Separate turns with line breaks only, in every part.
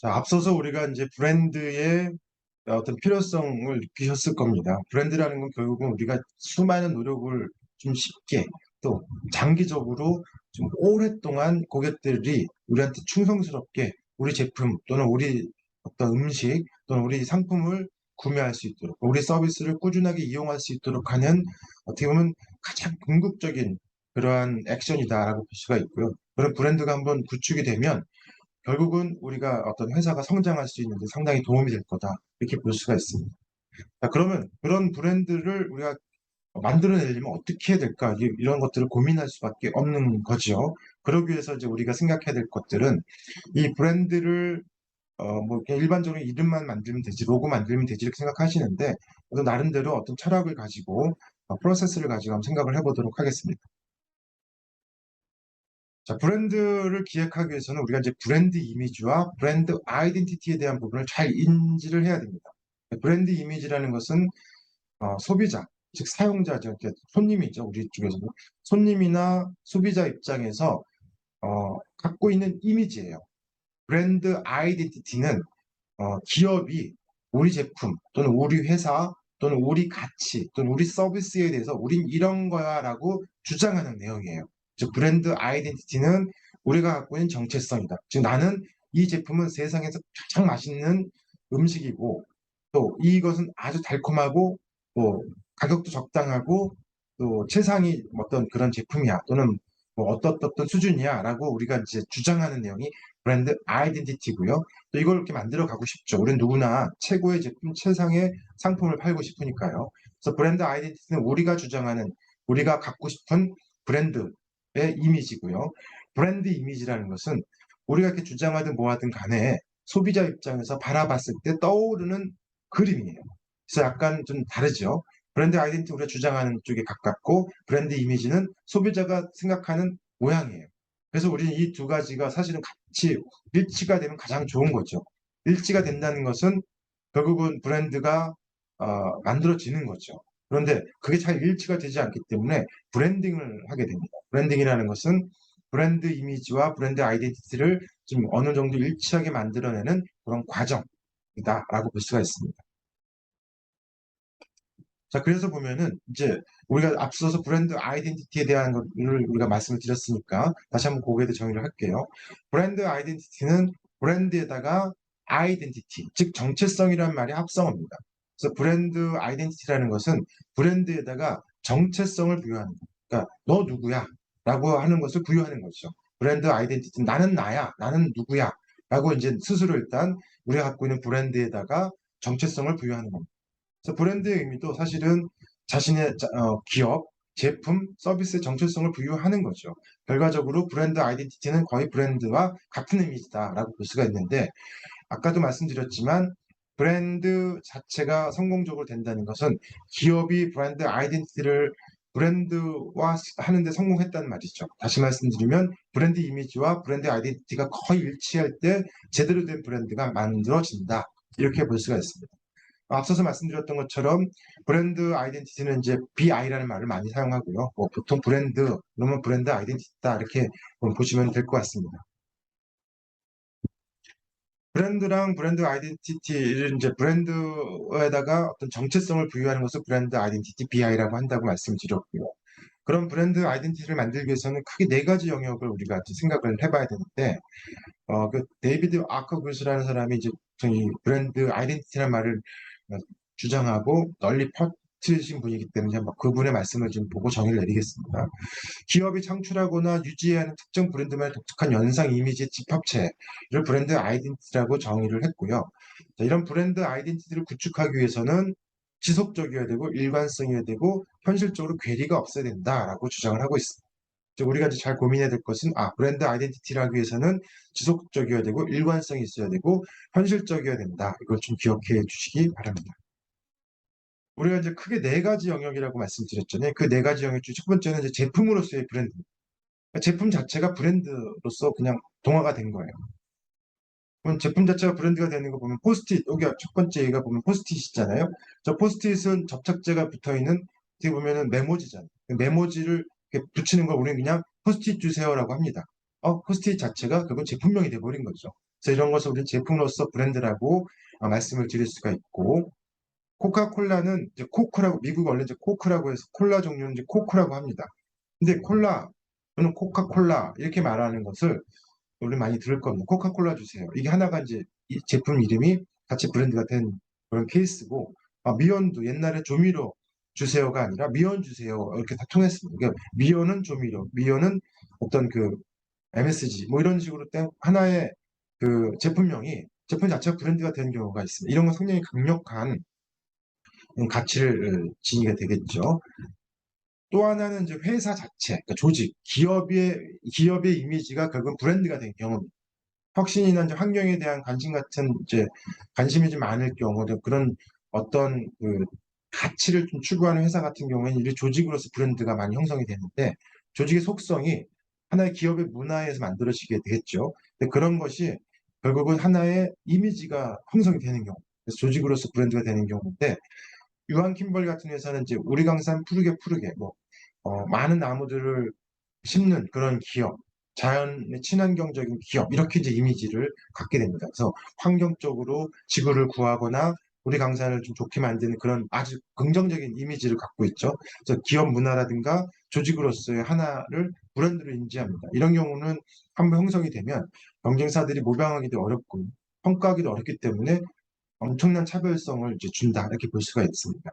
자, 앞서서 우리가 이제 브랜드의 어떤 필요성을 느끼셨을 겁니다. 브랜드라는 건 결국은 우리가 수많은 노력을 좀 쉽게 또 장기적으로 좀 오랫동안 고객들이 우리한테 충성스럽게 우리 제품 또는 우리 어떤 음식 또는 우리 상품을 구매할 수 있도록 우리 서비스를 꾸준하게 이용할 수 있도록 하는 어떻게 보면 가장 궁극적인 그러한 액션이다라고 볼 수가 있고요. 그런 브랜드가 한번 구축이 되면 결국은 우리가 어떤 회사가 성장할 수 있는데 상당히 도움이 될 거다. 이렇게 볼 수가 있습니다. 자, 그러면 그런 브랜드를 우리가 만들어내려면 어떻게 해야 될까? 이런 것들을 고민할 수밖에 없는 거죠. 그러기 위해서 이제 우리가 생각해야 될 것들은 이 브랜드를 뭐 그냥 일반적으로 이름만 만들면 되지, 로고 만들면 되지 이렇게 생각하시는데 또 나름대로 어떤 철학을 가지고 프로세스를 가지고 한번 생각을 해보도록 하겠습니다. 자, 브랜드를 기획하기 위해서는 우리가 이제 브랜드 이미지와 브랜드 아이덴티티에 대한 부분을 잘 인지를 해야 됩니다. 브랜드 이미지라는 것은 소비자, 즉 사용자죠. 손님이죠. 우리 쪽에서는. 손님이나 소비자 입장에서 갖고 있는 이미지예요. 브랜드 아이덴티티는 기업이 우리 제품 또는 우리 회사 또는 우리 가치 또는 우리 서비스에 대해서 우린 이런 거야 라고 주장하는 내용이에요. 즉 브랜드 아이덴티티는 우리가 갖고 있는 정체성이다. 즉 나는 이 제품은 세상에서 가장 맛있는 음식이고 또 이것은 아주 달콤하고 또 가격도 적당하고 또 최상위 어떤 그런 제품이야 또는 뭐 어떤 수준이야 라고 우리가 이제 주장하는 내용이 브랜드 아이덴티티고요. 또 이걸 이렇게 만들어 가고 싶죠. 우리는 누구나 최고의 제품, 최상의 상품을 팔고 싶으니까요. 그래서 브랜드 아이덴티티는 우리가 주장하는, 우리가 갖고 싶은 브랜드의 이미지고요. 브랜드 이미지라는 것은 우리가 이렇게 주장하든 뭐하든 간에 소비자 입장에서 바라봤을 때 떠오르는 그림이에요. 그래서 약간 좀 다르죠. 브랜드 아이덴티티 우리가 주장하는 쪽에 가깝고 브랜드 이미지는 소비자가 생각하는 모양이에요. 그래서 우리는 이 두 가지가 사실은 같이 일치가 되면 가장 좋은 거죠. 일치가 된다는 것은 결국은 브랜드가 만들어지는 거죠. 그런데 그게 잘 일치가 되지 않기 때문에 브랜딩을 하게 됩니다. 브랜딩이라는 것은 브랜드 이미지와 브랜드 아이덴티티를 좀 어느 정도 일치하게 만들어내는 그런 과정이다라고 볼 수가 있습니다. 자, 그래서 보면은 이제 우리가 앞서서 브랜드 아이덴티티에 대한 것을 우리가 말씀을 드렸으니까 다시 한번 거기에 대해 정의를 할게요. 브랜드 아이덴티티는 브랜드에다가 아이덴티티, 즉 정체성이라는 말이 합성어입니다. 그래서 브랜드 아이덴티티라는 것은 브랜드에다가 정체성을 부여하는 거. 그러니까 너 누구야? 라고 하는 것을 부여하는 거죠. 브랜드 아이덴티티, 나는 나야, 나는 누구야? 라고 이제 스스로 일단 우리가 갖고 있는 브랜드에다가 정체성을 부여하는 겁니다. 그래서 브랜드의 의미도 사실은 자신의 기업, 제품, 서비스의 정체성을 부여하는 거죠. 결과적으로 브랜드 아이덴티티는 거의 브랜드와 같은 이미지다라고 볼 수가 있는데 아까도 말씀드렸지만 브랜드 자체가 성공적으로 된다는 것은 기업이 브랜드 아이덴티티를 브랜드화 하는데 성공했다는 말이죠. 다시 말씀드리면 브랜드 이미지와 브랜드 아이덴티티가 거의 일치할 때 제대로 된 브랜드가 만들어진다. 이렇게 볼 수가 있습니다. 앞서서 말씀드렸던 것처럼 브랜드 아이덴티티는 이제 BI라는 말을 많이 사용하고요. 뭐 보통 브랜드, 그러면 브랜드 아이덴티티다 이렇게 보시면 될 것 같습니다. 브랜드랑 브랜드 아이덴티티를 이제 브랜드에다가 어떤 정체성을 부여하는 것을 브랜드 아이덴티티 BI라고 한다고 말씀드렸고요. 그런 브랜드 아이덴티티를 만들기 위해서는 크게 네 가지 영역을 우리가 생각을 해봐야 되는데, 그 데이비드 아커그스라는 사람이 이제 이 브랜드 아이덴티티라는 말을 주장하고 널리 퍼뜨리신 분이기 때문에 한번 그분의 말씀을 좀 보고 정의를 내리겠습니다. 기업이 창출하거나 유지해야 하는 특정 브랜드만의 독특한 연상 이미지의 집합체를 브랜드 아이덴티티라고 정의를 했고요. 자, 이런 브랜드 아이덴티티를 구축하기 위해서는 지속적이어야 되고 일관성이어야 되고 현실적으로 괴리가 없어야 된다라고 주장을 하고 있습니다. 우리가 이제 잘 고민해야 될 것은 브랜드 아이덴티티를 하기 위해서는 지속적이어야 되고 일관성이 있어야 되고 현실적이어야 된다. 이걸 좀 기억해 주시기 바랍니다. 우리가 이제 크게 네 가지 영역이라고 말씀드렸잖아요. 그 네 가지 영역 중 첫 번째는 이제 제품으로서의 브랜드. 그러니까 제품 자체가 브랜드로서 그냥 동화가 된 거예요. 그럼 제품 자체가 브랜드가 되는 거 보면 포스트잇, 여기 첫 번째 얘가 보면 포스트잇이잖아요. 저 포스트잇은 접착제가 붙어 있는 어떻게 보면은 메모지잖아요. 그 메모지를 이렇게 붙이는 걸 우리는 그냥 포스트잇 주세요라고 합니다. 포스트잇 자체가 그건 제품명이 돼버린 거죠. 그래서 이런 것을 우리 제품으로서 브랜드라고 말씀을 드릴 수가 있고, 코카콜라는 이제 코크라고, 미국 원래 이제 코크라고 해서 콜라 종류는 이제 코크라고 합니다. 근데 콜라, 저는 코카콜라 이렇게 말하는 것을 우리 많이 들을 겁니다. 코카콜라 주세요. 이게 하나가 이제 이 제품 이름이 같이 브랜드가 된 그런 케이스고, 미연도 옛날에 조미료 주세요가 아니라 미연 주세요 이렇게 다 통했습니다. 그러니까 미연은 조미료, 미연은 어떤 그 MSG 뭐 이런 식으로 하나의 그 제품명이 제품 자체가 브랜드가 되는 경우가 있습니다. 이런 건 상당히 강력한 가치를 지니게 되겠죠. 또 하나는 이제 회사 자체, 그러니까 조직, 기업의 이미지가 결국 브랜드가 된 경우입니다. 혁신이나 이제 환경에 대한 관심 같은 이제 관심이 좀 많을 경우, 그런 어떤 그 가치를 좀 추구하는 회사 같은 경우에는 이 조직으로서 브랜드가 많이 형성이 되는데, 조직의 속성이 하나의 기업의 문화에서 만들어지게 되겠죠. 근데 그런 것이 결국은 하나의 이미지가 형성이 되는 경우, 그래서 조직으로서 브랜드가 되는 경우인데, 유한 킴벌 같은 회사는 이제 우리 강산 푸르게 푸르게 뭐 많은 나무들을 심는 그런 기업, 자연의 친환경적인 기업 이렇게 이제 이미지를 갖게 됩니다. 그래서 환경적으로 지구를 구하거나 우리 강산을 좀 좋게 만드는 그런 아주 긍정적인 이미지를 갖고 있죠. 그래서 기업 문화라든가 조직으로서의 하나를 브랜드로 인지합니다. 이런 경우는 한번 형성이 되면 경쟁사들이 모방하기도 어렵고 평가하기도 어렵기 때문에 엄청난 차별성을 이제 준다 이렇게 볼 수가 있습니다.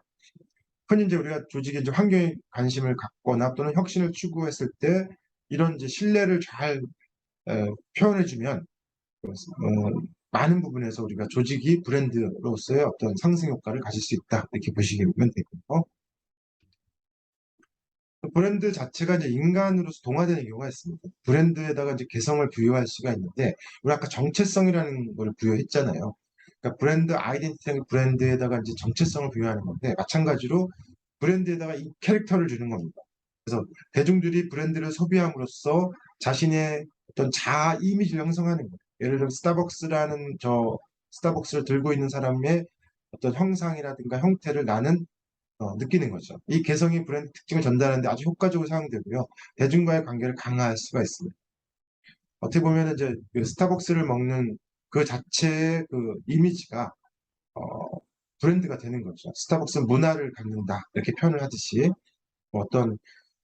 흔히 이제 우리가 조직의 이제 환경에 관심을 갖거나 또는 혁신을 추구했을 때 이런 이제 신뢰를 잘 표현해주면 많은 부분에서 우리가 조직이 브랜드로서의 어떤 상승 효과를 가질 수 있다 이렇게 보시면 되고요. 브랜드 자체가 이제 인간으로서 동화되는 경우가 있습니다. 브랜드에다가 이제 개성을 부여할 수가 있는데, 우리 아까 정체성이라는 걸 부여했잖아요. 그러니까 브랜드 아이덴티티 브랜드에다가 이제 정체성을 부여하는 건데, 마찬가지로 브랜드에다가 이 캐릭터를 주는 겁니다. 그래서 대중들이 브랜드를 소비함으로써 자신의 어떤 자아 이미지를 형성하는 거예요. 예를 들면 스타벅스를 들고 있는 사람의 어떤 형상이라든가 형태를 나는 느끼는 거죠. 이 개성이 브랜드 특징을 전달하는데 아주 효과적으로 사용되고요. 대중과의 관계를 강화할 수가 있습니다. 어떻게 보면 이제 그 스타벅스를 먹는 그 자체의 그 이미지가 어, 브랜드가 되는 거죠. 스타벅스 문화를 갖는다 이렇게 표현을 하듯이 어떤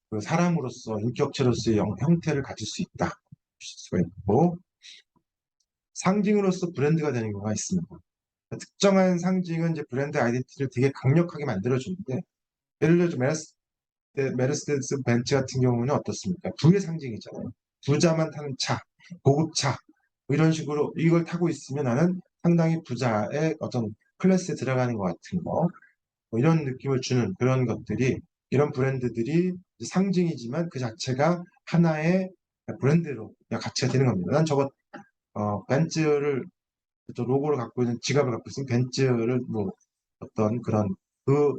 그 사람으로서 인격체로서의 형태를 가질 수 있다 볼 수가 있고, 상징으로서 브랜드가 되는 경우가 있습니다. 특정한 상징은 이제 브랜드 아이덴티티를 되게 강력하게 만들어주는데, 예를 들어 메르세데스 벤츠 같은 경우는 어떻습니까? 부의 상징이잖아요. 부자만 타는 차, 고급차 뭐 이런 식으로 이걸 타고 있으면 나는 상당히 부자의 어떤 클래스에 들어가는 것 같은 거, 뭐 이런 느낌을 주는 그런 것들이, 이런 브랜드들이 상징이지만 그 자체가 하나의 브랜드로 가치가 되는 겁니다. 난 저거 벤츠를 저 로고를 갖고 있는 지갑을 갖고 있으면 벤츠를 뭐 어떤 그런 그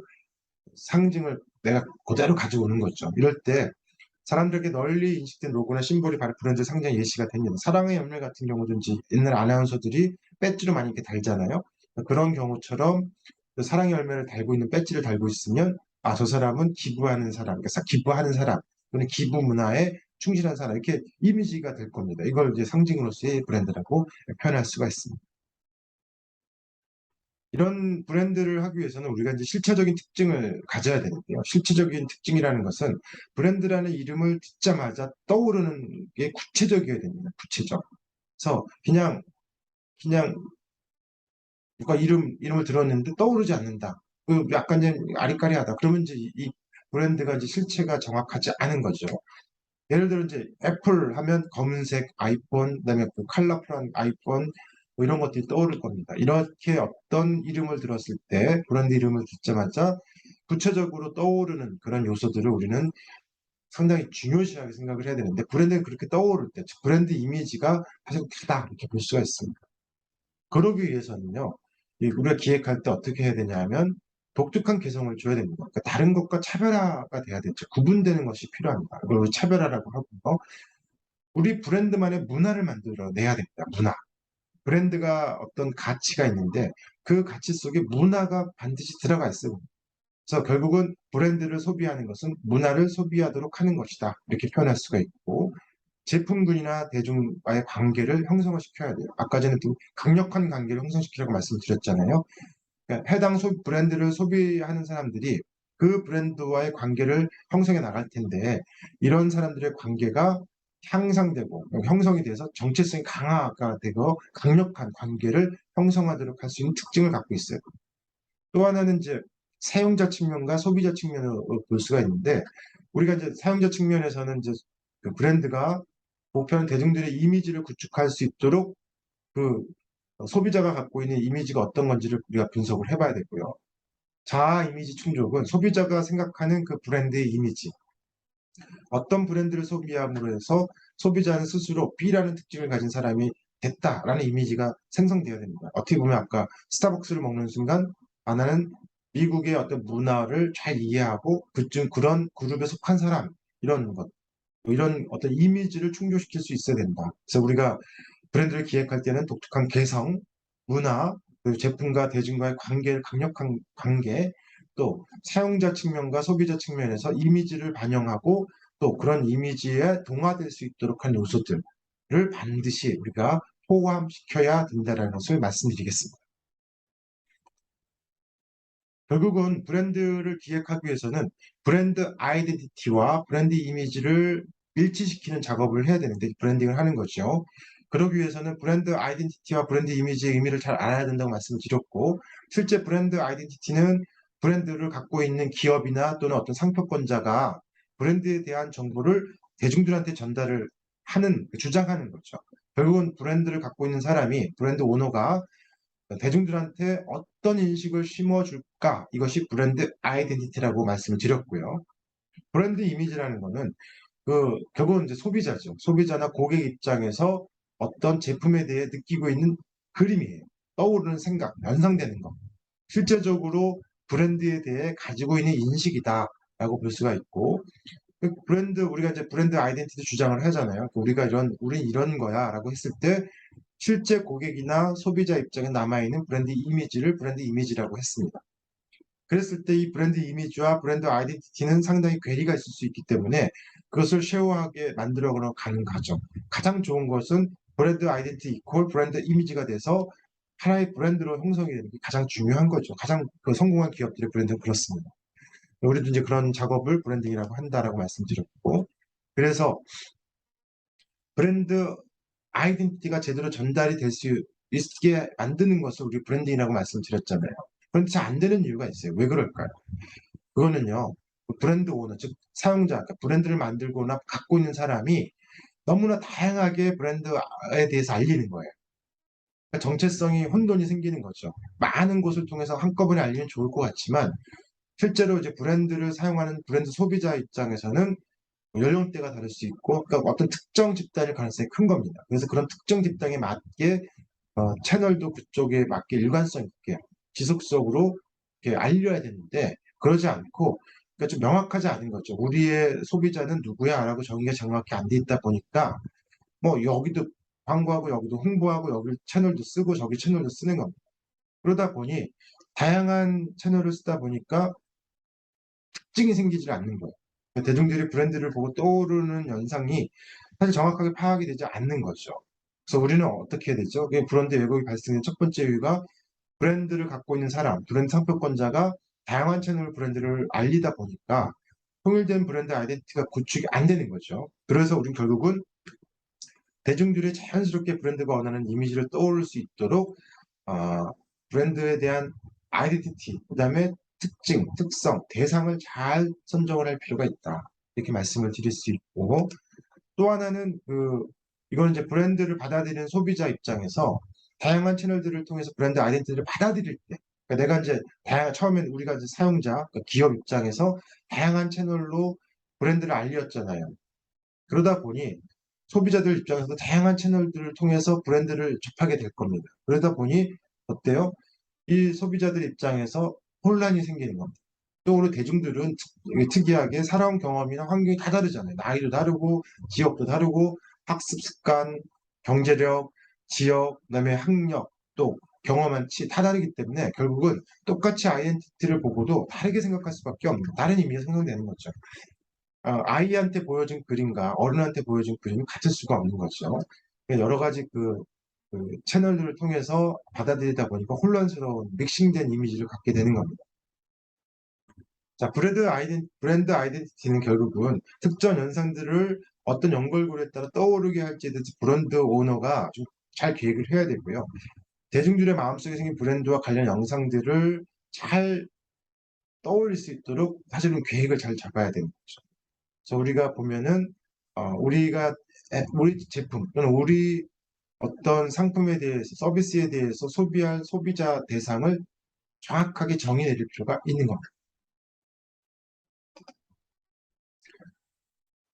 상징을 내가 그대로 가지고 오는 거죠. 이럴 때 사람들에게 널리 인식된 로고나 심볼이 바로 브랜드 상징 예시가 됩니다. 사랑의 열매 같은 경우든지 옛날 아나운서들이 배지로 많이 이렇게 달잖아요. 그런 경우처럼 그 사랑의 열매를 달고 있는 배지를 달고 있으면 저 사람은 기부하는 사람, 그러니까 기부하는 사람 또는 기부 문화에 충실한 사람 이렇게 이미지가 될 겁니다. 이걸 이제 상징으로서의 브랜드라고 표현할 수가 있습니다. 이런 브랜드를 하기 위해서는 우리가 이제 실체적인 특징을 가져야 되는데요. 실체적인 특징이라는 것은 브랜드라는 이름을 듣자마자 떠오르는 게 구체적이어야 됩니다. 구체적. 그래서 그냥 누가 이름을 들었는데 떠오르지 않는다. 그 약간 좀 아리까리하다. 그러면 이제 이 브랜드가 이제 실체가 정확하지 않은 거죠. 예를 들어 이제 애플 하면 검은색 아이폰, 그다음에 그 컬러풀한 아이폰 뭐 이런 것들이 떠오를 겁니다. 이렇게 어떤 이름을 들었을 때 브랜드 이름을 듣자마자 구체적으로 떠오르는 그런 요소들을 우리는 상당히 중요시하게 생각을 해야 되는데, 브랜드가 그렇게 떠오를 때, 즉 브랜드 이미지가 사실 크다 이렇게 볼 수가 있습니다. 그러기 위해서는요, 우리가 기획할 때 어떻게 해야 되냐 하면 독특한 개성을 줘야 됩니다. 그러니까 다른 것과 차별화가 돼야 되죠. 구분되는 것이 필요합니다. 그걸 차별화라고 하고요. 우리 브랜드만의 문화를 만들어내야 됩니다. 문화. 브랜드가 어떤 가치가 있는데 그 가치 속에 문화가 반드시 들어가 있어요. 그래서 결국은 브랜드를 소비하는 것은 문화를 소비하도록 하는 것이다. 이렇게 표현할 수가 있고, 제품군이나 대중과의 관계를 형성을 시켜야 돼요. 아까 전에 또 강력한 관계를 형성시키라고 말씀드렸잖아요. 그러니까 해당 브랜드를 소비하는 사람들이 그 브랜드와의 관계를 형성해 나갈 텐데 이런 사람들의 관계가 향상되고 형성이 돼서 정체성이 강화가 되고 강력한 관계를 형성하도록 할 수 있는 특징을 갖고 있어요. 또 하나는 이제 사용자 측면과 소비자 측면을 볼 수가 있는데 우리가 이제 사용자 측면에서는 이제 그 브랜드가 목표하는 대중들의 이미지를 구축할 수 있도록 그 소비자가 갖고 있는 이미지가 어떤 건지를 우리가 분석을 해봐야 되고요. 자아 이미지 충족은 소비자가 생각하는 그 브랜드의 이미지, 어떤 브랜드를 소비함으로 해서 소비자는 스스로 B라는 특징을 가진 사람이 됐다라는 이미지가 생성되어야 됩니다. 어떻게 보면 아까 스타벅스를 먹는 순간 나는 미국의 어떤 문화를 잘 이해하고 그런 그룹에 속한 사람 이런 것, 이런 어떤 이미지를 충족시킬 수 있어야 된다. 그래서 우리가 브랜드를 기획할 때는 독특한 개성, 문화, 그리고 제품과 대중과의 관계를 강력한 관계, 또 사용자 측면과 소비자 측면에서 이미지를 반영하고 또 그런 이미지에 동화될 수 있도록 한 요소들을 반드시 우리가 포함시켜야 된다는 것을 말씀드리겠습니다. 결국은 브랜드를 기획하기 위해서는 브랜드 아이덴티티와 브랜드 이미지를 일치시키는 작업을 해야 되는데 브랜딩을 하는 거죠. 그러기 위해서는 브랜드 아이덴티티와 브랜드 이미지의 의미를 잘 알아야 된다고 말씀드렸고 실제 브랜드 아이덴티티는 브랜드를 갖고 있는 기업이나 또는 어떤 상표권자가 브랜드에 대한 정보를 대중들한테 전달을 주장하는 거죠. 결국은 브랜드를 갖고 있는 사람이 브랜드 오너가 대중들한테 어떤 인식을 심어줄까? 이것이 브랜드 아이덴티티라고 말씀을 드렸고요. 브랜드 이미지라는 거는 결국은 이제 소비자죠. 소비자나 고객 입장에서 어떤 제품에 대해 느끼고 있는 그림이에요. 떠오르는 생각, 연상되는 것. 실제적으로 브랜드에 대해 가지고 있는 인식이다라고 볼 수가 있고, 우리가 이제 브랜드 아이덴티티 주장을 하잖아요. 우리 이런 거야라고 했을 때 실제 고객이나 소비자 입장에 남아있는 브랜드 이미지를 브랜드 이미지라고 했습니다. 그랬을 때 이 브랜드 이미지와 브랜드 아이덴티티는 상당히 괴리가 있을 수 있기 때문에 그것을 쉐어하게 만들어 가는 과정. 가장 좋은 것은 브랜드 아이덴티티 이퀄 브랜드 이미지가 돼서 하나의 브랜드로 형성이 되는 게 가장 중요한 거죠. 가장 성공한 기업들의 브랜드는 그렇습니다. 우리도 이제 그런 작업을 브랜딩이라고 한다라고 말씀드렸고, 그래서 브랜드 아이덴티티가 제대로 전달이 될 수 있게 만드는 것을 우리 브랜딩이라고 말씀드렸잖아요. 그런데 잘 안 되는 이유가 있어요. 왜 그럴까요? 그거는요, 브랜드 오너, 즉 사용자, 그러니까 브랜드를 만들거나 갖고 있는 사람이 너무나 다양하게 브랜드에 대해서 알리는 거예요. 그러니까 정체성이 혼돈이 생기는 거죠. 많은 곳을 통해서 한꺼번에 알리면 좋을 것 같지만 실제로 이제 브랜드를 사용하는 브랜드 소비자 입장에서는 연령대가 다를 수 있고, 그러니까 어떤 특정 집단일 가능성이 큰 겁니다. 그래서 그런 특정 집단에 맞게 채널도 그쪽에 맞게 일관성 있게 지속적으로 이렇게 알려야 되는데 그러지 않고 그러니까 좀 명확하지 않은 거죠. 우리의 소비자는 누구야라고 정의가 정확히 안 돼 있다 보니까 뭐 여기도 광고하고 여기도 홍보하고 여기 채널도 쓰고 저기 채널도 쓰는 겁니다. 그러다 보니 다양한 채널을 쓰다 보니까 특징이 생기지 않는 거예요. 대중들이 브랜드를 보고 떠오르는 현상이 사실 정확하게 파악이 되지 않는 거죠. 그래서 우리는 어떻게 해야 되죠? 브랜드 왜곡이 발생된 첫 번째 이유가 브랜드를 갖고 있는 사람, 브랜드 상표권자가 다양한 채널 브랜드를 알리다 보니까 통일된 브랜드 아이덴티티가 구축이 안 되는 거죠. 그래서 우리는 결국은 대중들이 자연스럽게 브랜드가 원하는 이미지를 떠올릴 수 있도록 브랜드에 대한 아이덴티티, 그다음에 특징, 특성, 대상을 잘 선정을 할 필요가 있다. 이렇게 말씀을 드릴 수 있고 또 하나는 이거는 이제 브랜드를 받아들이는 소비자 입장에서 다양한 채널들을 통해서 브랜드 아이덴티티를 받아들일 때 그러니까 내가 이제 처음엔 우리가 이제 사용자, 그러니까 기업 입장에서 다양한 채널로 브랜드를 알렸잖아요. 그러다 보니 소비자들 입장에서 다양한 채널들을 통해서 브랜드를 접하게 될 겁니다. 그러다 보니 어때요? 이 소비자들 입장에서 혼란이 생기는 겁니다. 또 우리 대중들은 특이하게 살아온 경험이나 환경이 다 다르잖아요. 나이도 다르고 지역도 다르고 학습 습관, 경제력, 지역, 그다음에 학력, 또 경험한 치 다 다르기 때문에 결국은 똑같이 아이덴티티를 보고도 다르게 생각할 수밖에 없는 다른 의미에서 생성되는 거죠. 아이한테 보여준 그림과 어른한테 보여준 그림이 같을 수가 없는 거죠. 여러 가지 그 채널들을 통해서 받아들이다 보니까 혼란스러운 믹싱된 이미지를 갖게 되는 겁니다. 자, 브랜드 아이덴티티는 결국은 특정 현상들을 어떤 연결고리에 따라 떠오르게 할지에 대해서 브랜드 오너가 좀 잘 계획을 해야 되고요. 대중들의 마음속에 생긴 브랜드와 관련 영상들을 잘 떠올릴 수 있도록 사실은 계획을 잘 잡아야 되는 거죠. 그래서 우리가 보면은 우리 제품 또는 우리 어떤 상품에 대해서 서비스에 대해서 소비할 소비자 대상을 정확하게 정의 내릴 필요가 있는 겁니다.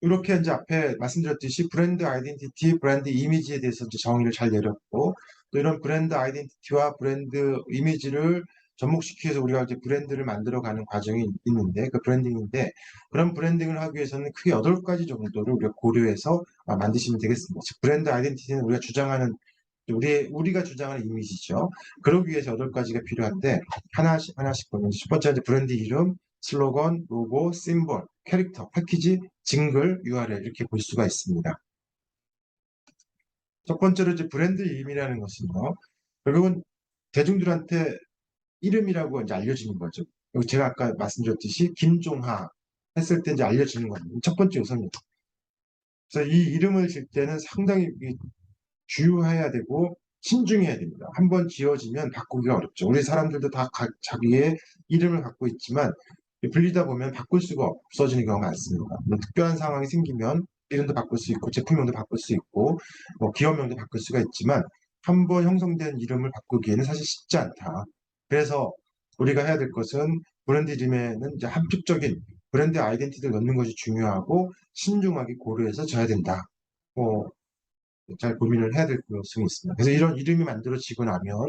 이렇게 이제 앞에 말씀드렸듯이 브랜드 아이덴티티, 브랜드 이미지에 대해서 이제 정의를 잘 내렸고, 또 이런 브랜드 아이덴티티와 브랜드 이미지를 접목시키기 위해서 우리가 이제 브랜드를 만들어가는 과정이 있는데, 그 브랜딩인데, 그런 브랜딩을 하기 위해서는 크게 8가지 정도를 우리가 고려해서 만드시면 되겠습니다. 즉, 브랜드 아이덴티티는 우리가 주장하는 이미지죠. 그러기 위해서 8가지가 필요한데, 하나씩 보면, 첫 번째 이제 브랜드 이름, 슬로건, 로고, 심볼, 캐릭터, 패키지, 징글, URL 이렇게 볼 수가 있습니다. 첫 번째로 이제 브랜드 이름이라는 것은요, 결국은 대중들한테 이름이라고 이제 알려지는 거죠. 그리고 제가 아까 말씀드렸듯이 김종하 했을 때 이제 알려지는 겁니다. 첫 번째 우선입니다. 그래서 이 이름을 질 때는 상당히 주의해야 되고 신중해야 됩니다. 한번 지어지면 바꾸기가 어렵죠. 우리 사람들도 다 자기의 이름을 갖고 있지만 불리다 보면 바꿀 수가 없어지는 경우가 많습니다. 특별한 상황이 생기면 이름도 바꿀 수 있고 제품명도 바꿀 수 있고 기업명도 바꿀 수가 있지만 한번 형성된 이름을 바꾸기에는 사실 쉽지 않다. 그래서 우리가 해야 될 것은 브랜드 이름에는 이제 함축적인 브랜드 아이덴티티를 넣는 것이 중요하고 신중하게 고려해서 져야 된다. 잘 고민을 해야 될 필요성이 있습니다. 그래서 이런 이름이 만들어지고 나면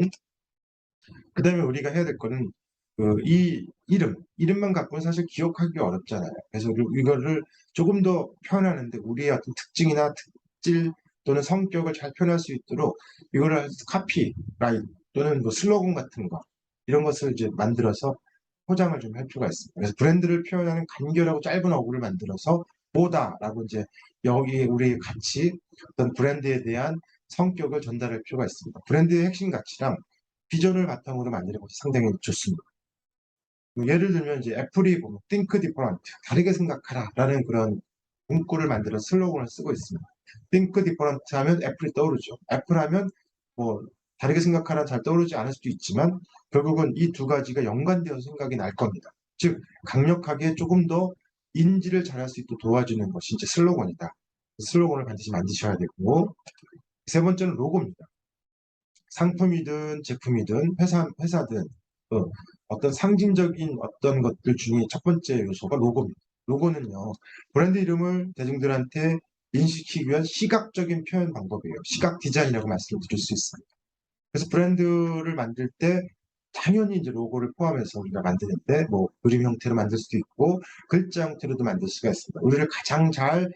그 다음에 우리가 해야 될 거는 이 이름만 갖고는 사실 기억하기 어렵잖아요. 그래서 이거를 조금 더 표현하는데 우리의 어떤 특징이나 특질 또는 성격을 잘 표현할 수 있도록 이거를 카피라이트 또는 뭐 슬로건 같은 거 이런 것을 이제 만들어서 포장을 좀 할 필요가 있습니다. 그래서 브랜드를 표현하는 간결하고 짧은 어구를 만들어서 뭐다라고 이제 여기 우리 가치 어떤 브랜드에 대한 성격을 전달할 필요가 있습니다. 브랜드의 핵심 가치랑 비전을 바탕으로 만드는 것이 상당히 좋습니다. 예를 들면 이제 애플이 보면 Think Different, 다르게 생각하라라는 그런 문구를 만들어 슬로건을 쓰고 있습니다. Think Different 하면 애플이 떠오르죠. 애플 하면 뭐 다르게 생각하라 잘 떠오르지 않을 수도 있지만 결국은 이 두 가지가 연관되어서 생각이 날 겁니다. 즉 강력하게 조금 더 인지를 잘할 수 있도록 도와주는 것이 이제 슬로건이다. 슬로건을 반드시 만드셔야 되고 세 번째는 로고입니다. 상품이든 제품이든 회사든 어떤 상징적인 어떤 것들 중에 첫 번째 요소가 로고입니다. 로고는요, 브랜드 이름을 대중들한테 인식시키기 위한 시각적인 표현 방법이에요. 시각 디자인이라고 말씀을 드릴 수 있습니다. 그래서 브랜드를 만들 때 당연히 이제 로고를 포함해서 우리가 만드는데 뭐 그림 형태로 만들 수도 있고 글자 형태로도 만들 수가 있습니다. 우리를 가장 잘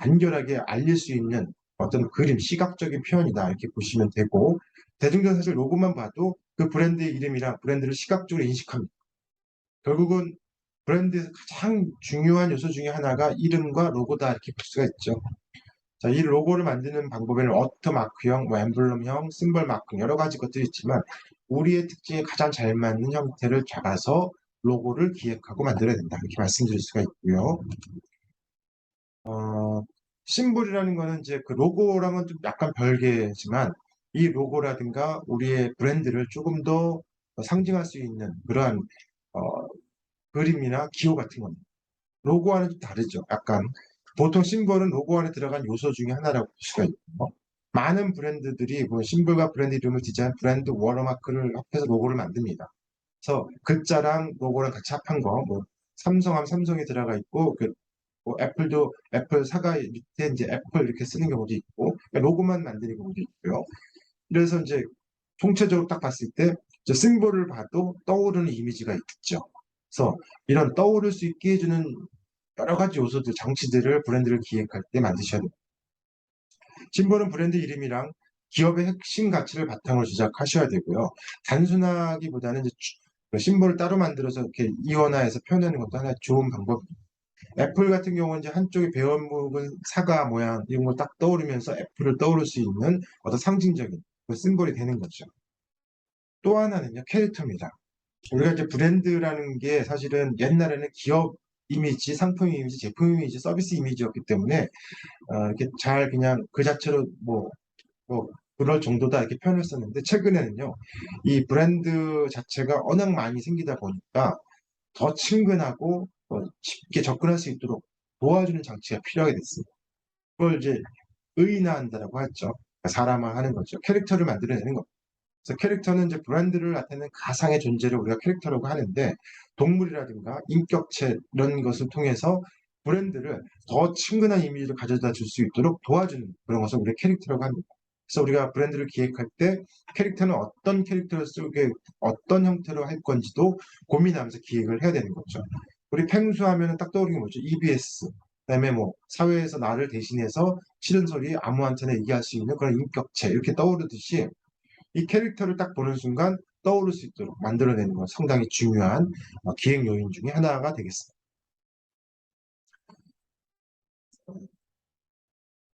간결하게 알릴 수 있는 어떤 그림, 시각적인 표현이다 이렇게 보시면 되고 대중들은 사실 로고만 봐도 그 브랜드의 이름이랑 브랜드를 시각적으로 인식합니다. 결국은 브랜드에서 가장 중요한 요소 중에 하나가 이름과 로고다 이렇게 볼 수가 있죠. 자, 이 로고를 만드는 방법에는 워터마크형, 뭐 엠블럼형, 심벌 마크 여러 가지 것들이 있지만 우리의 특징에 가장 잘 맞는 형태를 잡아서 로고를 기획하고 만들어야 된다 이렇게 말씀드릴 수가 있고요. 심볼이라는 거는 이제 그 로고랑은 좀 약간 별개지만 이 로고라든가 우리의 브랜드를 조금 더 상징할 수 있는 그러한 어, 그림이나 기호 같은 겁니다. 로고와는 좀 다르죠. 약간 보통 심볼은 로고 안에 들어간 요소 중에 하나라고 볼 수가 있고 많은 브랜드들이 뭐 심볼과 브랜드 이름을 디자인 브랜드 워터마크를 합해서 로고를 만듭니다. 그래서 글자랑 로고랑 같이 합한 거, 뭐 삼성하면 삼성이 들어가 있고 뭐 애플도 애플 사과 밑에 이제 애플 이렇게 쓰는 경우도 있고 그러니까 로고만 만드는 경우도 있고요. 그래서 이제 통체적으로 딱 봤을 때 심볼을 봐도 떠오르는 이미지가 있죠. 그래서 이런 떠오를 수 있게 해주는 여러 가지 요소들, 장치들을 브랜드를 기획할 때 만드셔야 됩니다. 심볼은 브랜드 이름이랑 기업의 핵심 가치를 바탕으로 제작하셔야 되고요. 단순하기보다는 이제 심볼을 따로 만들어서 이렇게 이원화해서 표현하는 것도 하나의 좋은 방법입니다. 애플 같은 경우는 이제 한쪽에 배원 부분 사과 모양 이런 걸 딱 떠오르면서 애플을 떠오를 수 있는 어떤 상징적인 그 심볼이 되는 거죠. 또 하나는요, 캐릭터입니다. 우리가 이제 브랜드라는 게 사실은 옛날에는 기업 이미지, 상품 이미지, 제품 이미지, 서비스 이미지였기 때문에 이렇게 잘 그냥 그 자체로 뭐 그럴 정도다 이렇게 표현했었는데 최근에는요, 이 브랜드 자체가 워낙 많이 생기다 보니까 더 친근하고 쉽게 접근할 수 있도록 도와주는 장치가 필요하게 됐습니다. 그걸 이제 의인화한다라고 하죠. 그러니까 사람화하는 거죠. 캐릭터를 만들어내는 겁니다. 그래서 캐릭터는 이제 브랜드를 나타내는 가상의 존재를 우리가 캐릭터라고 하는데 동물이라든가 인격체 이런 것을 통해서 브랜드를 더 친근한 이미지를 가져다 줄 수 있도록 도와주는 그런 것을 우리가 캐릭터라고 합니다. 그래서 우리가 브랜드를 기획할 때 캐릭터는 어떤 캐릭터 속에 어떤 형태로 할 건지도 고민하면서 기획을 해야 되는 거죠. 우리 펭수하면 딱 떠오르는 게 뭐죠? EBS. 그다음에 뭐 사회에서 나를 대신해서 싫은 소리 아무한테나 얘기할 수 있는 그런 인격체 이렇게 떠오르듯이 이 캐릭터를 딱 보는 순간 떠오를 수 있도록 만들어내는 건 상당히 중요한 기획 요인 중에 하나가 되겠습니다.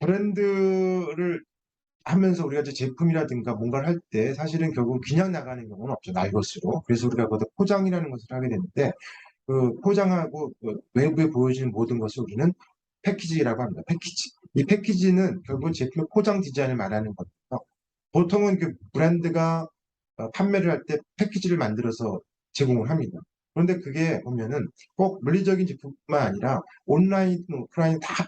브랜드를 하면서 우리가 이제 제품이라든가 뭔가를 할 때 사실은 결국 그냥 나가는 경우는 없죠. 날 것으로. 그래서 우리가 거기다 포장이라는 것을 하게 되는데 그 포장하고 그 외부에 보여지는 모든 것을 우리는 패키지라고 합니다. 패키지. 이 패키지는 결국 제품의 포장 디자인을 말하는 거예요. 보통은 그 브랜드가 판매를 할 때 패키지를 만들어서 제공을 합니다. 그런데 그게 보면은 꼭 물리적인 제품뿐만 아니라 온라인, 오프라인 다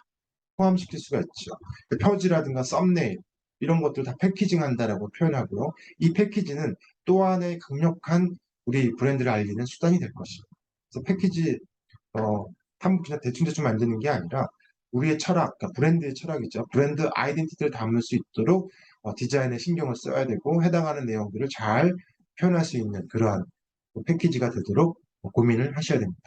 포함시킬 수가 있죠. 그 표지라든가 썸네일 이런 것들 다 패키징 한다라고 표현하고요. 이 패키지는 또 하나의 강력한 우리 브랜드를 알리는 수단이 될 것입니다. 그래서 패키지 한 그냥 대충 만드는 게 아니라 우리의 철학, 그러니까 브랜드의 철학이죠. 브랜드 아이덴티티를 담을 수 있도록 디자인에 신경을 써야 되고 해당하는 내용들을 잘 표현할 수 있는 그러한 패키지가 되도록 고민을 하셔야 됩니다.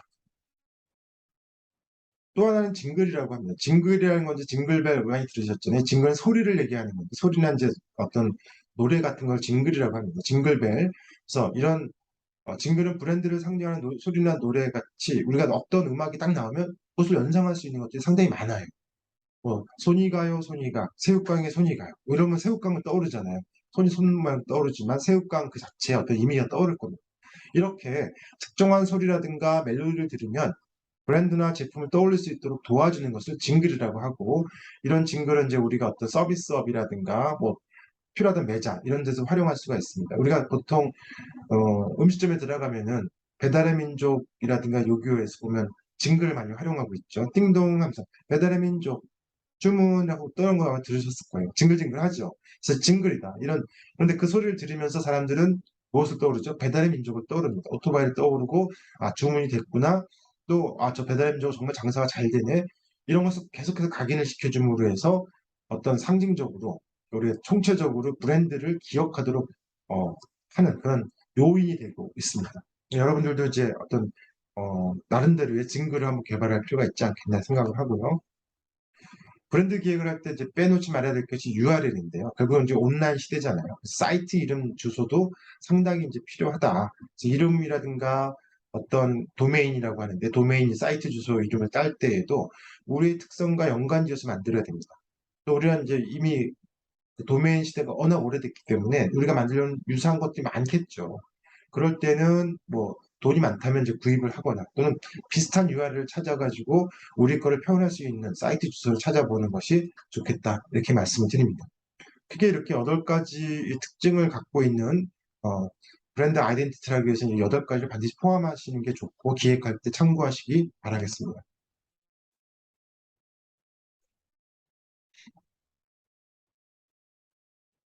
또 하나는 징글이라고 합니다. 징글이라는 건지 징글벨 많이 들으셨잖아요. 징글은 소리를 얘기하는 건데 소리는 이제 어떤 노래 같은 걸 징글이라고 합니다. 징글벨. 그래서 이런 징글은 브랜드를 상징하는 소리나 노래 같이 우리가 어떤 음악이 딱 나오면 그것을 연상할 수 있는 것들이 상당히 많아요. 손이 가요, 손이 가. 새우깡에 손이 가요. 이러면 새우깡은 떠오르잖아요. 손만 떠오르지만 새우깡 그 자체의 어떤 이미지가 떠오를 겁니다. 이렇게 특정한 소리라든가 멜로디를 들으면 브랜드나 제품을 떠올릴 수 있도록 도와주는 것을 징글이라고 하고 이런 징글은 이제 우리가 어떤 서비스업이라든가 뭐 필요하던 매장 이런 데서 활용할 수가 있습니다. 우리가 보통 음식점에 들어가면은 배달의 민족이라든가 요기요에서 보면 징글을 많이 활용하고 있죠. 띵동 하면서 배달의 민족 주문하고 떠는 거 아마 들으셨을 거예요. 징글징글하죠. 그래서 징글이다. 그런데 그 소리를 들으면서 사람들은 무엇을 떠오르죠? 배달의 민족을 떠오릅니다. 오토바이를 떠오르고 주문이 됐구나. 또 저 배달의 민족 정말 장사가 잘 되네. 이런 것을 계속해서 각인을 시켜줌으로 해서 어떤 상징적으로 우리 총체적으로 브랜드를 기억하도록 하는 그런 요인이 되고 있습니다. 여러분들도 이제 어떤 나름대로의 징글을 한번 개발할 필요가 있지 않겠나 생각을 하고요. 브랜드 기획을 할 때 이제 빼놓지 말아야 될 것이 URL인데요. 결국은 이제 온라인 시대잖아요. 사이트 이름 주소도 상당히 이제 필요하다. 그래서 이름이라든가 어떤 도메인이라고 하는데 도메인 사이트 주소 이름을 딸 때에도 우리의 특성과 연관지어서 만들어야 됩니다. 또 우리는 이제 이미 그 도메인 시대가 워낙 오래됐기 때문에 우리가 만들려는 유사한 것들이 많겠죠. 그럴 때는 뭐 돈이 많다면 이제 구입을 하거나 또는 비슷한 URL을 찾아가지고 우리 거를 표현할 수 있는 사이트 주소를 찾아보는 것이 좋겠다. 이렇게 말씀을 드립니다. 크게 이렇게 8가지 특징을 갖고 있는 브랜드 아이덴티티를 하기 위해서는 8가지를 반드시 포함하시는 게 좋고 기획할 때 참고하시기 바라겠습니다.